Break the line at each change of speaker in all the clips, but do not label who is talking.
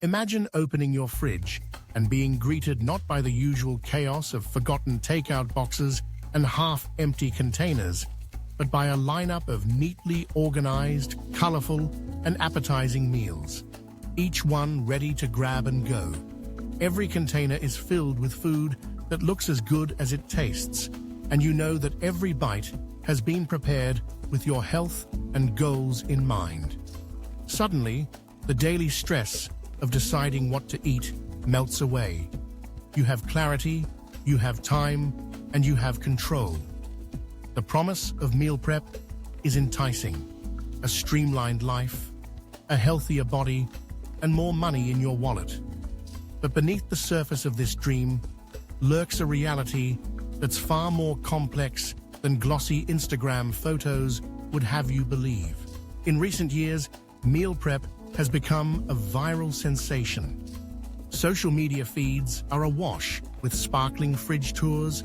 Imagine opening your fridge and being greeted not by the usual chaos of forgotten takeout boxes and half-empty containers, but by a lineup of neatly organized, colorful, and appetizing meals, each one ready to grab and go. Every container is filled with food that looks as good as it tastes, and you know that every bite has been prepared with your health and goals in mind. Suddenly, the daily stress of deciding what to eat melts away. You have clarity, you have time, and you have control. The promise of meal prep is enticing. A streamlined life, a healthier body, and more money in your wallet. But beneath the surface of this dream lurks a reality that's far more complex than glossy Instagram photos would have you believe. In recent years, meal prep has become a viral sensation. Social media feeds are awash with sparkling fridge tours,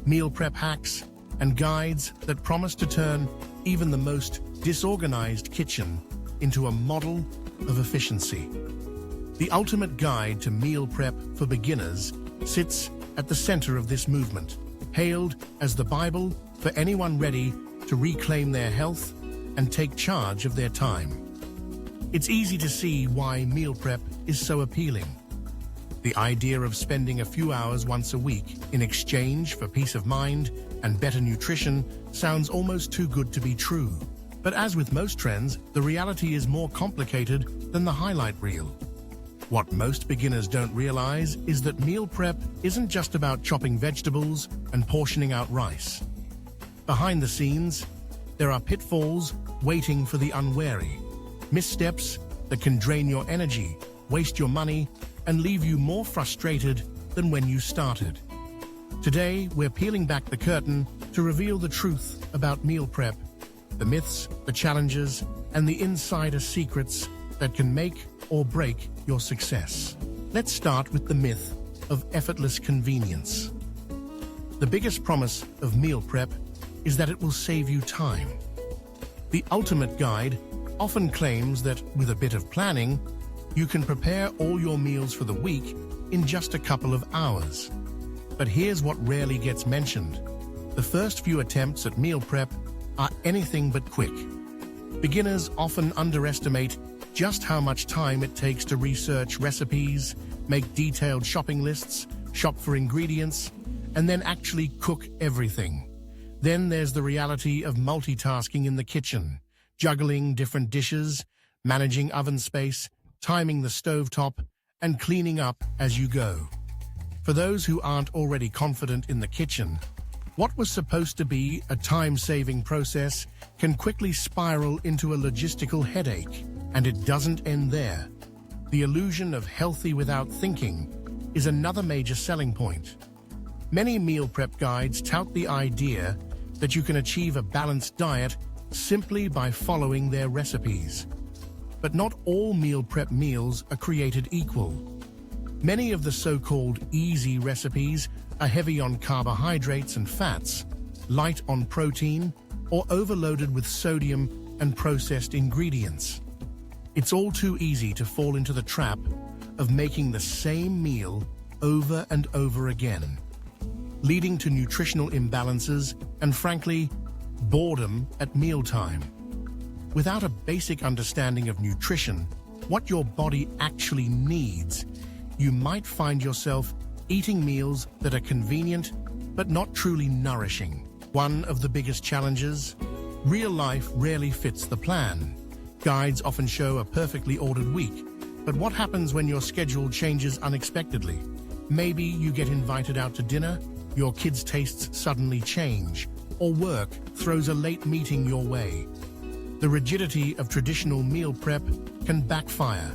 meal prep hacks, and guides that promise to turn even the most disorganized kitchen into a model of efficiency. The ultimate guide to meal prep for beginners sits at the center of this movement, hailed as the Bible for anyone ready to reclaim their health and take charge of their time. It's easy to see why meal prep is so appealing. The idea of spending a few hours once a week in exchange for peace of mind and better nutrition sounds almost too good to be true. But as with most trends, the reality is more complicated than the highlight reel. What most beginners don't realize is that meal prep isn't just about chopping vegetables and portioning out rice. Behind the scenes, there are pitfalls waiting for the unwary. Missteps that can drain your energy, waste your money, and leave you more frustrated than when you started. Today, we're peeling back the curtain to reveal the truth about meal prep, the myths, the challenges, and the insider secrets that can make or break your success. Let's start with the myth of effortless convenience. The biggest promise of meal prep is that it will save you time. The ultimate guide often claims that with a bit of planning, you can prepare all your meals for the week in just a couple of hours. But here's what rarely gets mentioned. The first few attempts at meal prep are anything but quick. Beginners often underestimate just how much time it takes to research recipes, make detailed shopping lists, shop for ingredients, and then actually cook everything. Then there's the reality of multitasking in the kitchen, juggling different dishes, managing oven space, timing the stovetop, and cleaning up as you go. For those who aren't already confident in the kitchen, what was supposed to be a time-saving process can quickly spiral into a logistical headache, and it doesn't end there. The illusion of healthy without thinking is another major selling point. Many meal prep guides tout the idea that you can achieve a balanced diet simply by following their recipes. But not all meal prep meals are created equal. Many of the so-called easy recipes are heavy on carbohydrates and fats, light on protein, or overloaded with sodium and processed ingredients. It's all too easy to fall into the trap of making the same meal over and over again, leading to nutritional imbalances and, frankly, boredom at mealtime. Without a basic understanding of nutrition, what your body actually needs, you might find yourself eating meals that are convenient but not truly nourishing. One of the biggest challenges: real life rarely fits the plan. Guides often show a perfectly ordered week, but what happens when your schedule changes unexpectedly? Maybe you get invited out to dinner, your kids' tastes suddenly change, or work throws a late meeting your way. The rigidity of traditional meal prep can backfire,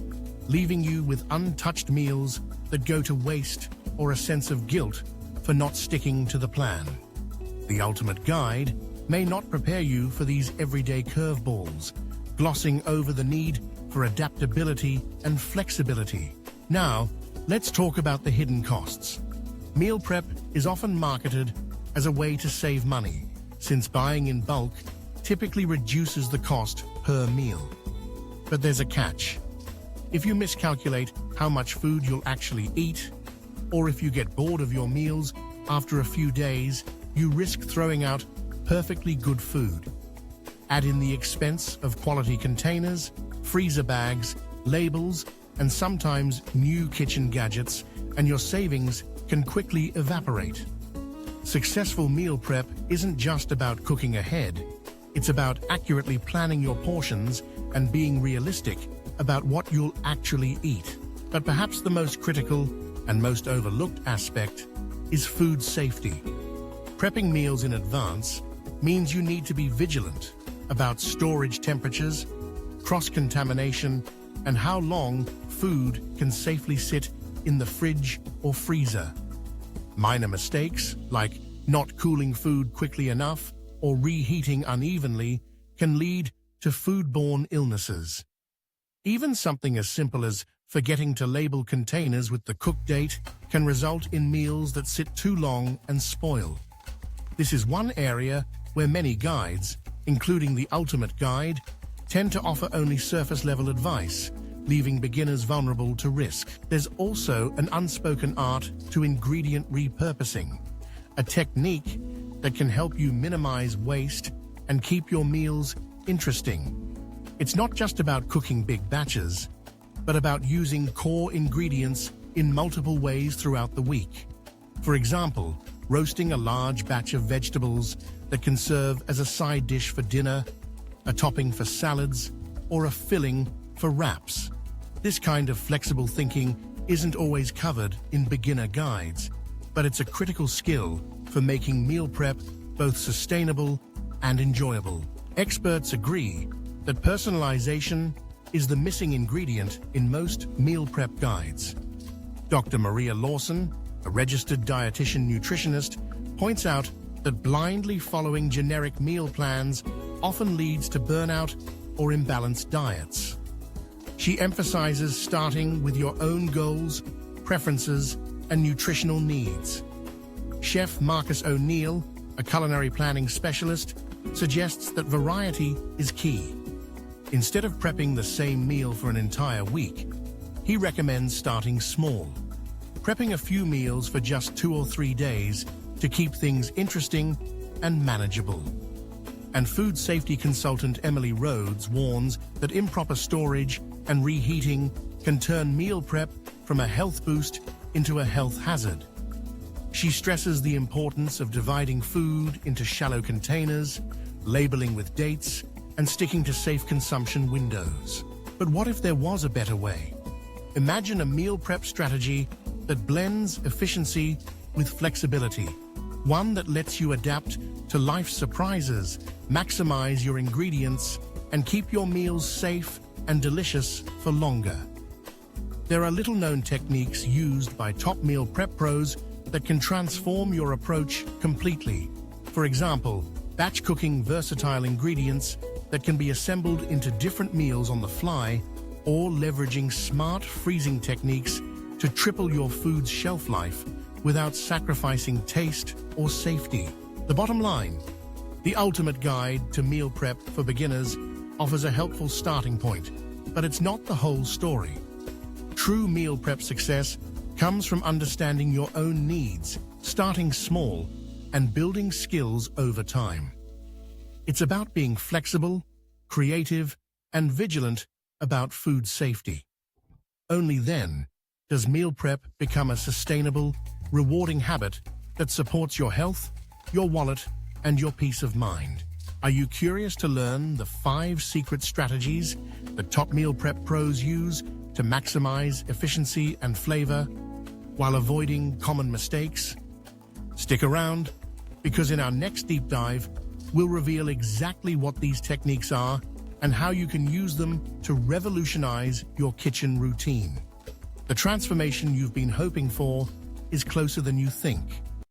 leaving you with untouched meals that go to waste or a sense of guilt for not sticking to the plan. The ultimate guide may not prepare you for these everyday curveballs, glossing over the need for adaptability and flexibility. Now, let's talk about the hidden costs. Meal prep is often marketed as a way to save money, since buying in bulk typically reduces the cost per meal. But there's a catch. If you miscalculate how much food you'll actually eat, or if you get bored of your meals after a few days, you risk throwing out perfectly good food. Add in the expense of quality containers, freezer bags, labels, and sometimes new kitchen gadgets, and your savings can quickly evaporate. Successful meal prep isn't just about cooking ahead. It's about accurately planning your portions and being realistic about what you'll actually eat. But perhaps the most critical and most overlooked aspect is food safety. Prepping meals in advance means you need to be vigilant about storage temperatures, cross-contamination, and how long food can safely sit in the fridge or freezer. Minor mistakes, like not cooling food quickly enough or reheating unevenly, can lead to foodborne illnesses. Even something as simple as forgetting to label containers with the cook date can result in meals that sit too long and spoil. This is one area where many guides, including the Ultimate Guide, tend to offer only surface-level advice, leaving beginners vulnerable to risk. There's also an unspoken art to ingredient repurposing, a technique that can help you minimize waste and keep your meals interesting. It's not just about cooking big batches, but about using core ingredients in multiple ways throughout the week. For example, roasting a large batch of vegetables that can serve as a side dish for dinner, a topping for salads, or a filling for wraps. This kind of flexible thinking isn't always covered in beginner guides, but it's a critical skill for making meal prep both sustainable and enjoyable. Experts agree that personalization is the missing ingredient in most meal prep guides. Dr. Maria Lawson, a registered dietitian nutritionist, points out that blindly following generic meal plans often leads to burnout or imbalanced diets. She emphasizes starting with your own goals, preferences, and nutritional needs. Chef Marcus O'Neill, a culinary planning specialist, suggests that variety is key. Instead of prepping the same meal for an entire week, he recommends starting small, prepping a few meals for just 2 or 3 days to keep things interesting and manageable. And food safety consultant Emily Rhodes warns that improper storage and reheating can turn meal prep from a health boost into a health hazard. She stresses the importance of dividing food into shallow containers, labeling with dates, and sticking to safe consumption windows. But what if there was a better way? Imagine a meal prep strategy that blends efficiency with flexibility, one that lets you adapt to life's surprises, maximize your ingredients, and keep your meals safe and delicious for longer. There are little-known techniques used by top meal prep pros that can transform your approach completely. For example, batch cooking versatile ingredients that can be assembled into different meals on the fly, or leveraging smart freezing techniques to triple your food's shelf life without sacrificing taste or safety. The bottom line, the Ultimate Guide to Meal Prep for Beginners offers a helpful starting point, but it's not the whole story. True meal prep success comes from understanding your own needs, starting small, and building skills over time. It's about being flexible, creative, and vigilant about food safety. Only then does meal prep become a sustainable, rewarding habit that supports your health, your wallet, and your peace of mind. Are you curious to learn the 5 secret strategies that top meal prep pros use to maximize efficiency and flavor while avoiding common mistakes? Stick around, because in our next deep dive, we'll reveal exactly what these techniques are and how you can use them to revolutionize your kitchen routine. The transformation you've been hoping for is closer than you think.